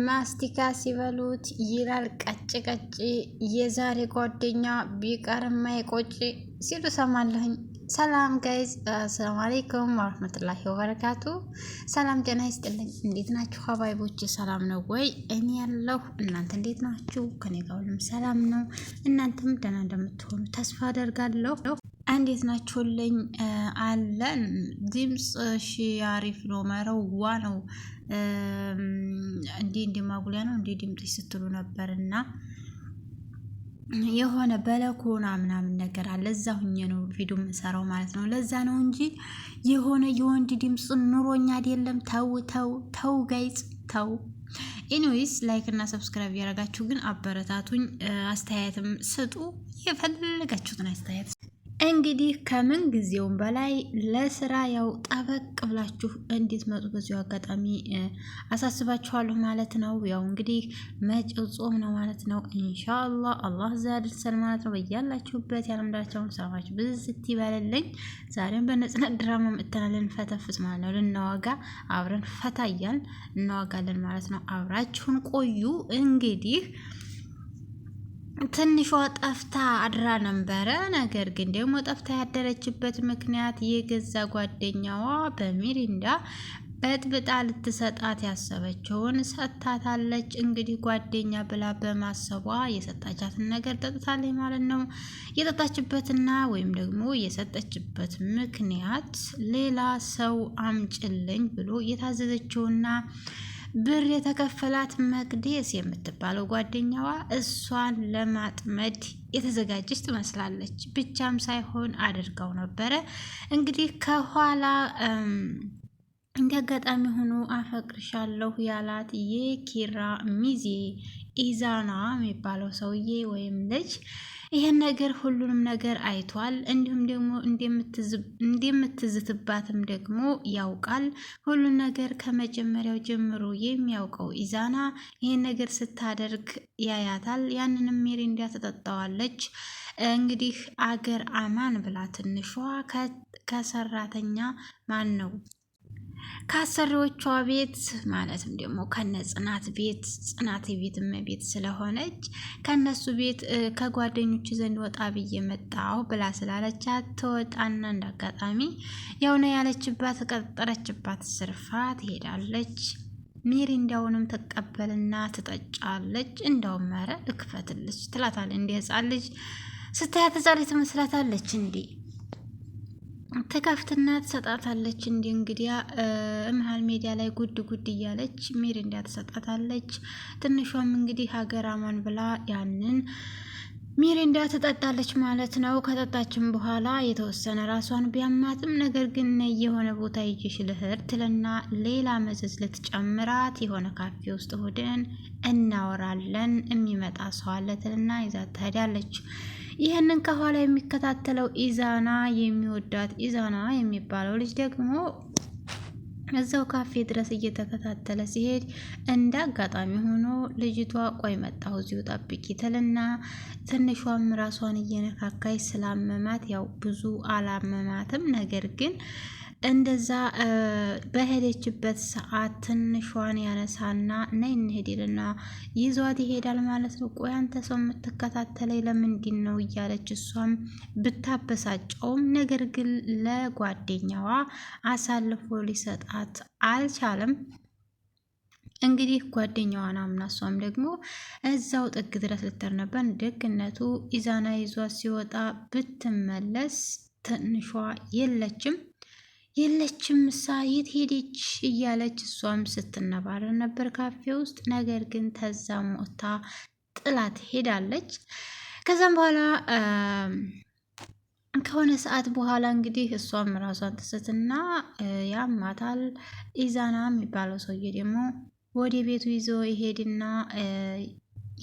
ማስቲካ ሲበሉት ይላል ቀጭ ቀጭ የዛሬ ጓደኛ ቢቀርም ማይቆጭ ሲሉ ሰማለሁኝ። ሰላም ጋይዝ፣ አሰላሙ አለይኩም ወራህመቱላሂ ወበረካቱ። ሰላም ጤና ይስጥልኝ። እንዴት ናችሁ ሀባይቦች? ሰላም ነው ወይ? እኔ ያለሁ እናንተ እንዴት ናችሁ? ከኔ ጋር ሁሉም ሰላም ነው። እናንተም ደህና እንደምትሆኑ ተስፋ አደርጋለሁ። እንዴት ናችሁልኝ? አለን ድምፅ አሪፍ ነው። መረዋ ነው እንዴ ማጉሊያ ነው እንዴ ድምጽ ስትሉ ነበርና የሆነ በለኮና ምናምን ነገር አለ። እዛ ሁኜ ነው ቪዲዮ የምሰራው ማለት ነው። ለዛ ነው እንጂ የሆነ የወንድ ድምጽ ኑሮኛ አይደለም። ተው ጋይዝ ተው። ኤኒዌይስ ላይክ እና ሰብስክራይብ ያደረጋችሁ ግን አበረታቱኝ። አስተያየትም ስጡ፣ የፈለጋችሁትን አስተያየት። እንግዲህ ከምን ጊዜውም በላይ ለስራ ያው ጠበቅ ብላችሁ እንድትመጡ በዚሁ አጋጣሚ አሳስባችኋለሁ ማለት ነው። ያው እንግዲህ መጪው ጾም ነው ማለት ነው። ኢንሻአላህ አላህ እዛ ያድርሰን ማለት ነው። በያላችሁበት የዓለም ዳርቻውን ሰላማችሁ ብዝት ይበልልኝ። ዛሬም በነጽነት ድራማ መጥተናል። ፈተፍስ ማለት ነው። ልናዋጋ አብረን ፈታ እያልን እናዋጋለን ማለት ነው። አብራችሁን ቆዩ። እንግዲህ ትንሿ ጠፍታ አድራ ነበረ። ነገር ግን ደግሞ ጠፍታ ያደረችበት ምክንያት የገዛ ጓደኛዋ በሚሪንዳ በጥብጣ ልትሰጣት ያሰበችውን ሰጥታታለች። እንግዲህ ጓደኛ ብላ በማሰቧ የሰጣቻትን ነገር ጠጥታለች ማለት ነው። የጠጣችበትና ወይም ደግሞ የሰጠችበት ምክንያት ሌላ ሰው አምጭልኝ ብሎ የታዘዘችውና ብር የተከፈላት መቅደስ የምትባለው ጓደኛዋ እሷን ለማጥመድ የተዘጋጀች ትመስላለች። ብቻም ሳይሆን አድርገው ነበረ። እንግዲህ ከኋላ እንደ አጋጣሚ ሆኖ አፈቅርሻለሁ ያላት የኪራ ሚዜ ኢዛና የሚባለው ሰውዬ ወይም ልጅ ይሄን ነገር ሁሉንም ነገር አይቷል። እንዲሁም ደግሞ እንደምትዝትባትም ደግሞ ያውቃል። ሁሉን ነገር ከመጀመሪያው ጀምሮ የሚያውቀው ኢዛና ይሄን ነገር ስታደርግ ያያታል። ያንንም ሚሪንዳ ትጠጣዋለች። እንግዲህ አገር አማን ብላ ትንሿ ከሰራተኛ ማን ነው ከአሰሪዎቿ ቤት ማለትም ደግሞ ከነ ጽናት ቤት ጽናት ቤት እመቤት ስለሆነች ከነሱ ቤት ከጓደኞች ዘንድ ወጣ ብዬ መጣሁ ብላ ስላለቻት ተወጣና እንዳጋጣሚ የሆነ ያለችባት ቀጠረችባት ስርፋ ትሄዳለች። ሚሪንዳውንም ተቀበልና ትጠጫለች። እንደውም ኧረ ልክፈትልሽ ትላታለች። እንደ ህፃን ልጅ ስታያት ህፃን ልጅ ትመስላታለች። እንዴ ትከፍትና ትሰጣታለች። እንግዲያ መሀል ሜዲያ ላይ ጉድ እያለች ሚሪንዳ ትሰጣታለች። ትንሿም እንግዲህ ሀገር አማን ብላ ያንን ሚሪንዳ ትጠጣለች ማለት ነው። ከጠጣችም በኋላ የተወሰነ ራሷን ቢያማትም ነገር ግን የሆነ ቦታ ይዤሽ ልሄድ ትልና ሌላ መዘዝ ልትጨምራት የሆነ ካፌ ውስጥ ሆደን እናወራለን የሚመጣ ሰው አለ ትልና ይዛት ትሄዳለች። ይህንን ከኋላ የሚከታተለው ኢዛና የሚወዳት ኢዛና የሚባለው ልጅ ደግሞ እዛው ካፌ ድረስ እየተከታተለ ሲሄድ እንደ አጋጣሚ ሆኖ ልጅቷ ቆይ መጣሁ እዚሁ ጠብቂ ትልና ትንሿም ራሷን እየነካካይ ስላመማት ያው ብዙ አላመማትም። ነገር ግን እንደዛ በሄደችበት ሰዓት ትንሿን ያነሳና ነይ እንሄድልና ይዟት ይሄዳል ማለት ነው። ቆይ አንተ ሰው የምትከታተለኝ ለምንድን ነው እያለች እሷም ብታበሳጨውም ነገር ግን ለጓደኛዋ አሳልፎ ሊሰጣት አልቻለም። እንግዲህ ጓደኛዋን አምና እሷም ደግሞ እዛው ጥግ ድረስ ልትር ነበር። ደግነቱ ኢዛና ይዟት ሲወጣ ብትመለስ ትንሿ የለችም እሳ የት ሄደች እያለች እሷም ስትነባረር ነበር ካፌ ውስጥ። ነገር ግን ተዛም ሞታ ጥላት ሄዳለች። ከዛም በኋላ ከሆነ ሰዓት በኋላ እንግዲህ እሷም ራሷን ትስትና ያማታል። ኢዛና የሚባለው ሰውዬ ደግሞ ወደ ቤቱ ይዞ ይሄድና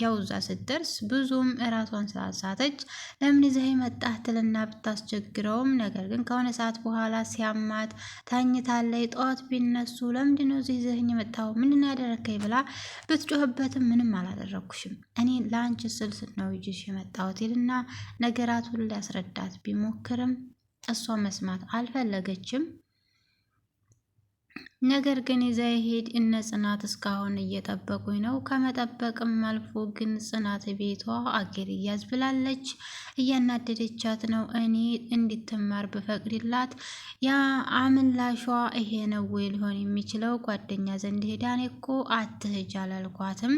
ያው እዛ ስትደርስ ብዙም እራሷን ስላሳተች ለምን ይዘህ መጣህ ትልና ብታስቸግረውም ነገር ግን ከሆነ ሰዓት በኋላ ሲያማት ታኝታለች። ጠዋት ቢነሱ ለምንድነው እዚህ ይዘህኝ የመጣኸው ምንድነው ያደረከኝ ብላ ብትጮህበትም ምንም አላደረኩሽም እኔ ለአንቺ ስል ነው ይዤሽ የመጣሁት ይልና ነገራቱን ሊያስረዳት ቢሞክርም እሷ መስማት አልፈለገችም። ነገር ግን ይዛ ሄድ እነ ጽናት እስካሁን እየጠበቁኝ ነው። ከመጠበቅም አልፎ ግን ጽናት ቤቷ አገር እያዝ ብላለች። እያናደደቻት ነው። እኔ እንድትማር ብፈቅድላት ያ አምላሿ ይሄ ነው ወይ ሊሆን የሚችለው? ጓደኛ ዘንድ ሄዳ እኔ እኮ አትሄጅ አላልኳትም።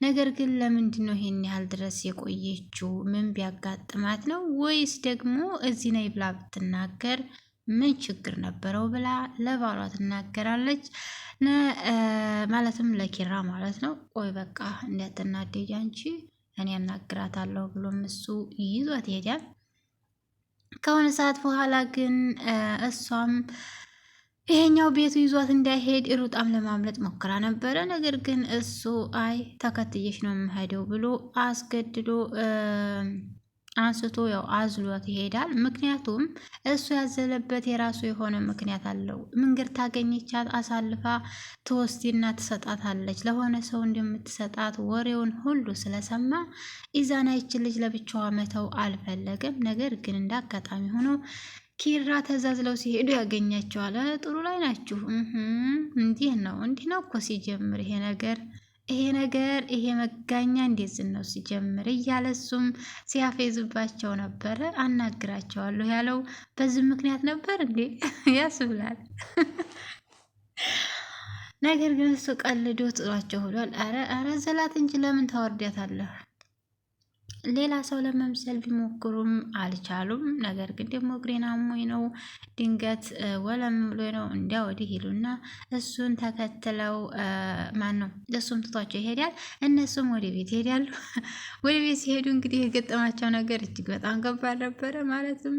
ነገር ግን ለምንድን ነው ይሄን ያህል ድረስ የቆየችው? ምን ቢያጋጥማት ነው? ወይስ ደግሞ እዚህ ነይ ብላ ብትናገር ምን ችግር ነበረው ብላ ለባሏ ትናገራለች። ማለትም ለኪራ ማለት ነው። ቆይ በቃ እንዳትናደጂ አንቺ እኔ ያናግራታለሁ ብሎም እሱ ይዟት ይሄዳል። ከሆነ ሰዓት በኋላ ግን እሷም ይሄኛው ቤቱ ይዟት እንዳይሄድ ሩጣም ለማምለጥ ሞክራ ነበረ። ነገር ግን እሱ አይ ተከትየሽ ነው የምሄደው ብሎ አስገድዶ አንስቶ ያው አዝሏት ይሄዳል። ምክንያቱም እሱ ያዘለበት የራሱ የሆነ ምክንያት አለው። መንገድ ታገኘቻት አሳልፋ ትወስድና ትሰጣታለች። ለሆነ ሰው እንደምትሰጣት ወሬውን ሁሉ ስለሰማ ኢዛና ይችን ልጅ ለብቻዋ መተው አልፈለገም። ነገር ግን እንደ አጋጣሚ ሆኖ ኪራ ተዛዝለው ሲሄዱ ያገኛቸዋል። ጥሩ ላይ ናችሁ። እንዲህ ነው እኮ ሲጀምር ይሄ መጋኛ እንዴት ነው ሲጀምር እያለ እሱም ሲያፌዝባቸው ነበረ። አናግራቸዋለሁ ያለው በዚህ ምክንያት ነበር እንዴ ያስብላል። ነገር ግን እሱ ቀልዶ ጥሏቸው ሆዷል። አረ ዘላት እንጂ ለምን ታወርዳታለህ? ሌላ ሰው ለመምሰል ቢሞክሩም አልቻሉም። ነገር ግን ደግሞ እግሬን አሞኝ ነው ድንገት ወለም ብሎ ነው እንዲያ ወዲህ ይሉና እሱን ተከትለው ማን ነው እሱም ትቷቸው ይሄዳል። እነሱም ወደ ቤት ይሄዳሉ። ወደ ቤት ሲሄዱ እንግዲህ የገጠማቸው ነገር እጅግ በጣም ከባድ ነበረ። ማለትም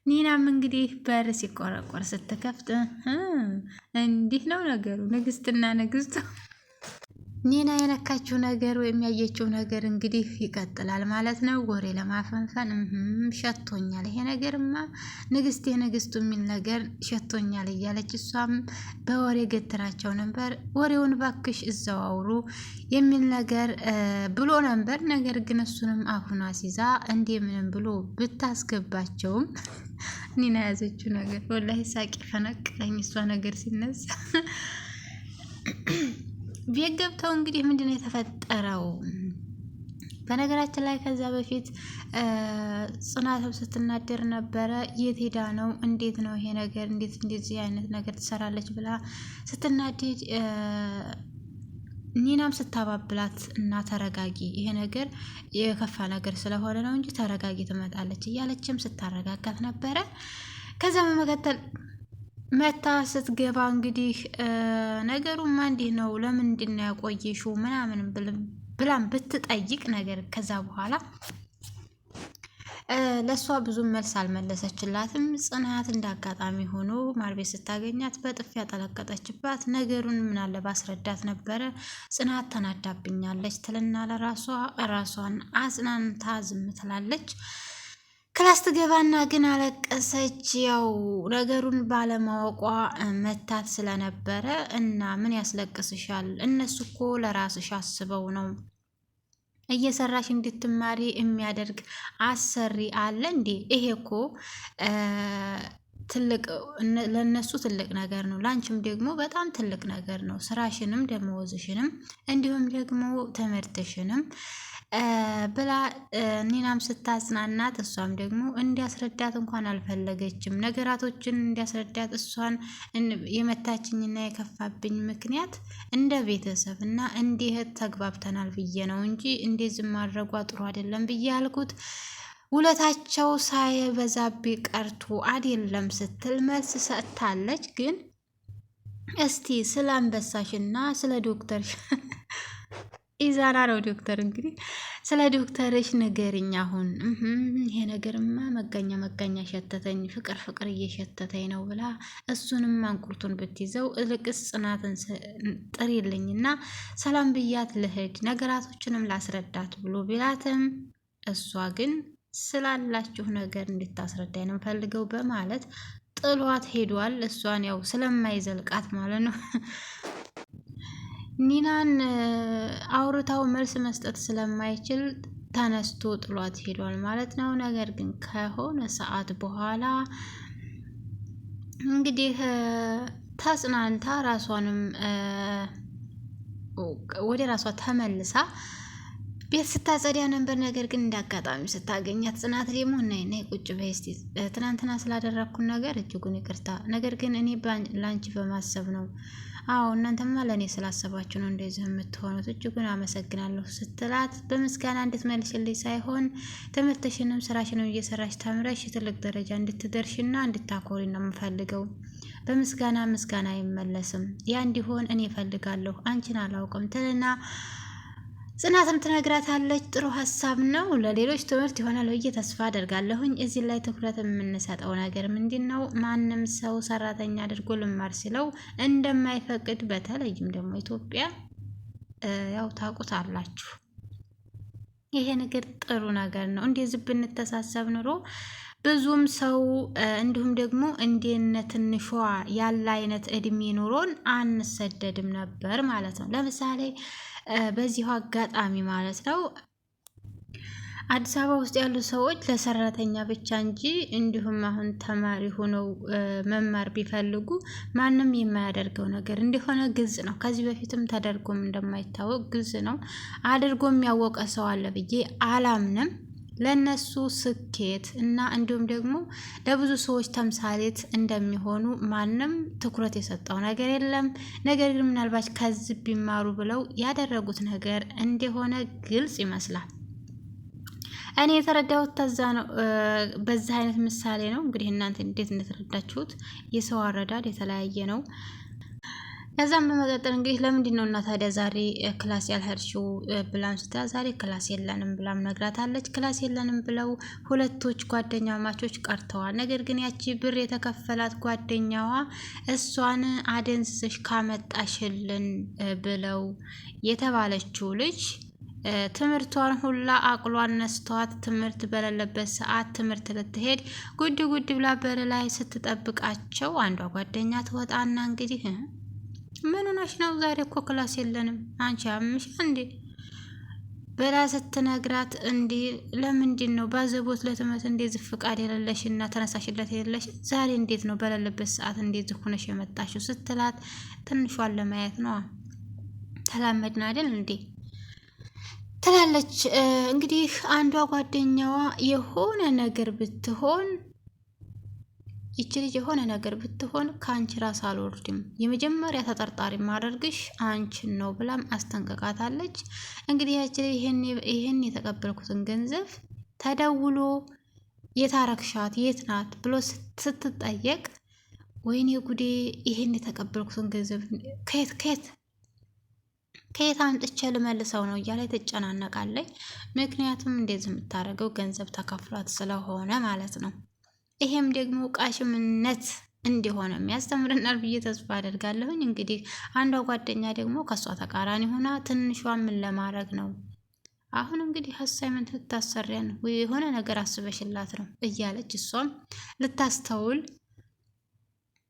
ኒናም እንግዲህ በር ሲቆረቆር ስትከፍት እንዲህ ነው ነገሩ። ንግስትና ንግስቱ ኒና የነካችው ነገር ወይም ያየችው ነገር እንግዲህ ይቀጥላል ማለት ነው። ወሬ ለማፈንፈን ሸቶኛል፣ ይሄ ነገርማ ንግስቴ ንግስቱ የሚል ነገር ሸቶኛል እያለች እሷም በወሬ ገትራቸው ነበር። ወሬውን ባክሽ እዛው አውሩ የሚል ነገር ብሎ ነበር። ነገር ግን እሱንም አፉን አስይዛ እንደምንም ብሎ ብታስገባቸውም ኒና ያዘችው ነገር ወላሂ ሳቂ ፈነቀለኝ። እሷ ነገር ሲነሳ ቤት ገብተው እንግዲህ ምንድነው የተፈጠረው? በነገራችን ላይ ከዛ በፊት ጽናትም ስትናደር ነበረ። የት ሄዳ ነው? እንዴት ነው ይሄ ነገር? እንዴት እንደዚህ አይነት ነገር ትሰራለች ብላ ስትናደድ ኒናም ስታባብላት እና ተረጋጊ፣ ይሄ ነገር የከፋ ነገር ስለሆነ ነው እንጂ ተረጋጊ፣ ትመጣለች እያለችም ስታረጋጋት ነበረ። ከዛ በመቀጠል መታ ስትገባ እንግዲህ ነገሩማ እንዲህ ነው፣ ለምንድን ነው ያቆየሽው ምናምን ብላም ብትጠይቅ ነገር ከዛ በኋላ ለእሷ ብዙም መልስ አልመለሰችላትም። ጽናት እንዳጋጣሚ ሆኖ ማርቤት ስታገኛት በጥፊ ያጠለቀጠችባት። ነገሩን ምናለ ባስረዳት ነበረ። ጽናት ተናዳብኛለች ትልና ራሷን አጽናንታ ዝም ትላለች። ክላስ ትገባና ግን አለቀሰች። ያው ነገሩን ባለማወቋ መታት ስለነበረ እና ምን ያስለቅስሻል? እነሱ እኮ ለራስሽ አስበው ነው እየሰራሽ እንድትማሪ የሚያደርግ አሰሪ አለ እንዴ? ይሄ እኮ ትልቅ ለነሱ ትልቅ ነገር ነው፣ ላንቺም ደግሞ በጣም ትልቅ ነገር ነው። ስራሽንም ደመወዝሽንም እንዲሁም ደግሞ ትምህርትሽንም ብላ ኒናም ስታጽናናት እሷም ደግሞ እንዲያስረዳት እንኳን አልፈለገችም። ነገራቶችን እንዲያስረዳት እሷን የመታችኝና የከፋብኝ ምክንያት እንደ ቤተሰብ እና እንዲህ ተግባብተናል ብዬ ነው እንጂ እንደዚህ ማድረጓ ጥሩ አይደለም ብዬ ያልኩት ውለታቸው ሳይበዛብኝ ቀርቶ አይደለም ስትል መልስ ሰጥታለች። ግን እስቲ ስለ አንበሳሽና ስለ ዶክተር ኢዛና ነው ዶክተር እንግዲህ ስለ ዶክተርሽ ንገሪኝ። አሁን ይሄ ነገርማ መጋኛ ሸተተኝ፣ ፍቅር እየሸተተኝ ነው ብላ እሱንም ማንቁርቱን ብትይዘው እልቅስ ጽናትን ጥሪልኝና ሰላም ብያት ልሂድ ነገራቶችንም ላስረዳት ብሎ ቢላትም እሷ ግን ስላላችሁ ነገር እንድታስረዳኝ ነው ፈልገው በማለት ጥሏት ሄዷል። እሷን ያው ስለማይዘልቃት ማለት ነው። ኒናን አውርታው መልስ መስጠት ስለማይችል ተነስቶ ጥሏት ሄዷል ማለት ነው። ነገር ግን ከሆነ ሰዓት በኋላ እንግዲህ ተጽናንታ ራሷንም ወደ ራሷ ተመልሳ ቤት ስታጸዳ ነበር። ነገር ግን እንዳጋጣሚ ስታገኛት ጽናት ደግሞ ነይ ቁጭ በይ እስቲ ትናንትና ስላደረግኩን ነገር እጅጉን ይቅርታ፣ ነገር ግን እኔ ላንቺ በማሰብ ነው። አዎ እናንተማ ለእኔ ስላሰባችሁ ነው እንደዚህ የምትሆኑት፣ እጅጉን አመሰግናለሁ ስትላት በምስጋና እንድትመልሽልኝ ሳይሆን ትምህርትሽንም ስራሽንም እየሰራሽ ተምረሽ ትልቅ ደረጃ እንድትደርሽና እንድታኮሪ ነው የምፈልገው። በምስጋና ምስጋና አይመለስም። ያ እንዲሆን እኔ እፈልጋለሁ፣ አንቺን አላውቅም ትልና ጽናትም ትነግራታለች። ጥሩ ሀሳብ ነው፣ ለሌሎች ትምህርት ይሆናል ብዬ ተስፋ አደርጋለሁኝ። እዚህ ላይ ትኩረት የምንሰጠው ነገር ምንድን ነው? ማንም ሰው ሰራተኛ አድርጎ ልማር ሲለው እንደማይፈቅድ፣ በተለይም ደግሞ ኢትዮጵያ ያው ታውቁታላችሁ። ይሄ ነገር ጥሩ ነገር ነው። እንደዚህ ብንተሳሰብ ኑሮ ብዙም ሰው እንዲሁም ደግሞ እንደነ ትንሿ ያለ አይነት እድሜ ኑሮን አንሰደድም ነበር ማለት ነው። ለምሳሌ በዚሁ አጋጣሚ ማለት ነው አዲስ አበባ ውስጥ ያሉ ሰዎች ለሰራተኛ ብቻ እንጂ እንዲሁም አሁን ተማሪ ሆነው መማር ቢፈልጉ ማንም የማያደርገው ነገር እንደሆነ ግልጽ ነው። ከዚህ በፊትም ተደርጎም እንደማይታወቅ ግልጽ ነው። አድርጎም ያወቀ ሰው አለ ብዬ አላምንም። ለነሱ ስኬት እና እንዲሁም ደግሞ ለብዙ ሰዎች ተምሳሌት እንደሚሆኑ ማንም ትኩረት የሰጠው ነገር የለም። ነገር ግን ምናልባት ከዚህ ቢማሩ ብለው ያደረጉት ነገር እንደሆነ ግልጽ ይመስላል። እኔ የተረዳሁት ተዛ ነው። በዚህ አይነት ምሳሌ ነው። እንግዲህ እናንተ እንዴት እንደተረዳችሁት የሰው አረዳድ የተለያየ ነው። ከዛም በመቀጠል እንግዲህ ለምንድን ነው እና ታዲያ ዛሬ ክላስ ያልሄድሽው ብላም ስታ ዛሬ ክላስ የለንም ብላም ነግራታለች። ክላስ የለንም ብለው ሁለቶች ጓደኛ ማቾች ቀርተዋል። ነገር ግን ያቺ ብር የተከፈላት ጓደኛዋ እሷን አደንዝዘሽ ካመጣሽልን ብለው የተባለችው ልጅ ትምህርቷን ሁላ አቅሏን ነስተዋት ትምህርት በሌለበት ሰዓት ትምህርት ልትሄድ ጉድ ጉድ ብላ በር ላይ ስትጠብቃቸው አንዷ ጓደኛ ትወጣና እንግዲህ ምን ሆነሽ ነው? ዛሬ እኮ ክላስ የለንም አንቺ አምሽ እንዴ ብላ ስትነግራት፣ እንዴ ለምንድን ነው ባዘቦት ለትምህርት እንደዚህ ፍቃድ የሌለሽ እና ተነሳሽለት የሌለሽ ዛሬ እንዴት ነው በሌለበት ሰዓት እንደዚህ ሆነሽ የመጣሽው ስትላት፣ ትንሿን ለማየት ነው ተላመድን አይደል እንዴ ትላለች። እንግዲህ አንዷ ጓደኛዋ የሆነ ነገር ብትሆን ይቺ ልጅ የሆነ ነገር ብትሆን ከአንቺ ራስ አልወርድም፣ የመጀመሪያ ተጠርጣሪ ማደርግሽ አንቺን ነው ብላም አስጠንቀቃታለች። እንግዲህ ያቺ ልጅ ይህን የተቀበልኩትን ገንዘብ ተደውሎ የታረክሻት የት ናት ብሎ ስትጠየቅ፣ ወይኔ ጉዴ ይህን የተቀበልኩትን ገንዘብ ከየት አምጥቼ ልመልሰው ነው እያለ ትጨናነቃለች። ምክንያቱም እንደዚህ የምታደርገው ገንዘብ ተከፍሏት ስለሆነ ማለት ነው። ይሄም ደግሞ ቃሽምነት እንዲሆነ ያስተምረናል ብዬ ተስፋ አደርጋለሁኝ። እንግዲህ አንዷ ጓደኛ ደግሞ ከሷ ተቃራኒ ሆና ትንሿ ምን ለማድረግ ነው አሁን እንግዲህ አሳይመንት ልታሰሪያን የሆነ ነገር አስበሽላት ነው እያለች እሷም ልታስተውል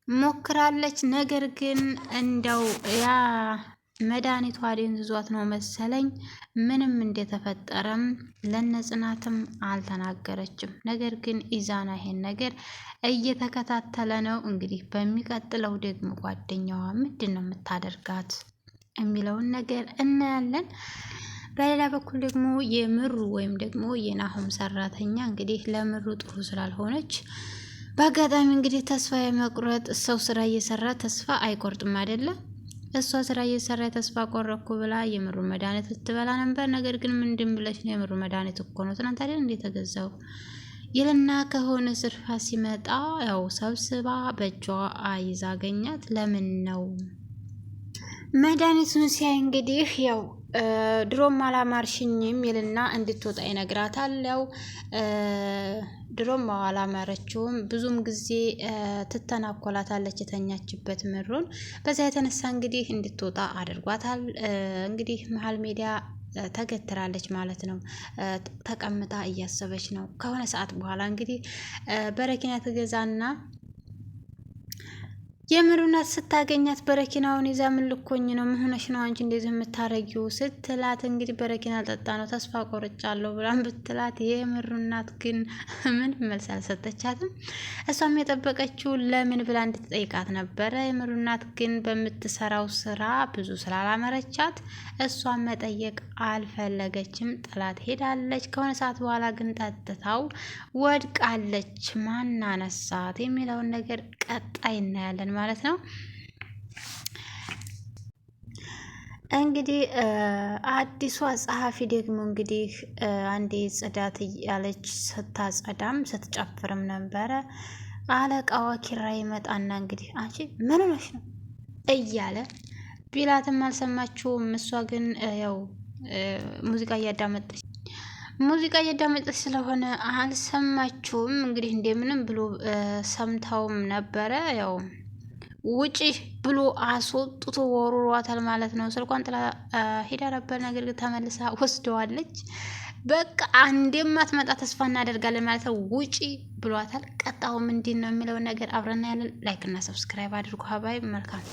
ሞክራለች። ነገር ግን እንደው ያ መድኃኒቷ አደንዝዟት ነው መሰለኝ ምንም እንደተፈጠረም ለነጽናትም አልተናገረችም። ነገር ግን ኢዛና ይሄን ነገር እየተከታተለ ነው። እንግዲህ በሚቀጥለው ደግሞ ጓደኛዋ ምንድን ነው የምታደርጋት የሚለውን ነገር እናያለን። በሌላ በኩል ደግሞ የምሩ ወይም ደግሞ የናሆም ሰራተኛ እንግዲህ ለምሩ ጥሩ ስላልሆነች በአጋጣሚ እንግዲህ ተስፋ የመቁረጥ ሰው ስራ እየሰራ ተስፋ አይቆርጥም አይደለም። እሷ ስራ እየሰራ ተስፋ ቆረኩ ብላ የምሩ መድኃኒት ልትበላ ነበር። ነገር ግን ምንድን ብለሽ ነው? የምሩ መድኃኒት እኮ ነው ትናንት አይደል እንዴ ተገዛው ይልና ከሆነ ስርፋ ሲመጣ ያው ሰብስባ በእጇ አይዛ አገኛት። ለምን ነው መድኃኒቱን ሲያይ እንግዲህ ያው ድሮም አላማርሽኝም ይልና እንድትወጣ ይነግራታል። ያው ድሮም አላማረችውም፣ ብዙም ጊዜ ትተናኮላታለች የተኛችበት ምሩን። በዛ የተነሳ እንግዲህ እንድትወጣ አድርጓታል። እንግዲህ መሀል ሜዳ ተገትራለች ማለት ነው። ተቀምጣ እያሰበች ነው። ከሆነ ሰዓት በኋላ እንግዲህ በረኪና ትገዛና የምሩናት ስታገኛት በረኪናውን ይዛ ምን ልኮኝ ነው? ምን ሆነሽ ነው አንቺ እንደዚህ የምታረጊው? ስትላት እንግዲህ በረኪና አልጠጣ ነው ተስፋ ቆርጫለሁ ብላን ብትላት የምሩናት ግን ምን መልስ አልሰጠቻትም። እሷም የጠበቀችው ለምን ብላ እንድትጠይቃት ነበረ። የምሩናት ግን በምትሰራው ስራ ብዙ ስላላመረቻት እሷን መጠየቅ አልፈለገችም፣ ጥላት ሄዳለች። ከሆነ ሰዓት በኋላ ግን ጠጥታው ወድቃለች። ማን አነሳት የሚለውን ነገር ቀጣይ እናያለን ማለት ነው። እንግዲህ አዲሷ ጸሐፊ ደግሞ እንግዲህ አንዴ ጽዳት እያለች ስታጸዳም ስትጨፍርም ነበረ። አለቃዋ ኪራ ይመጣና እንግዲህ አንቺ ምን ሆነሽ ነው እያለ ቢላትም አልሰማችውም። እሷ ግን ያው ሙዚቃ እያዳመጠች ስለሆነ አልሰማችውም። እንግዲህ እንደምንም ብሎ ሰምታውም ነበረ። ያው ውጪ ብሎ አስወጥቶ ወርሯታል ማለት ነው። ስልኳን ጥላ ሄዳ ነበር፣ ነገር ግን ተመልሳ ወስደዋለች። በቃ እንደማትመጣ ተስፋ እናደርጋለን ማለት ነው። ውጪ ብሏታል። ቀጣው ምንድን ነው የሚለውን ነገር አብረና ያለን። ላይክ እና ሰብስክራይብ አድርጉ ሀባይ። መልካም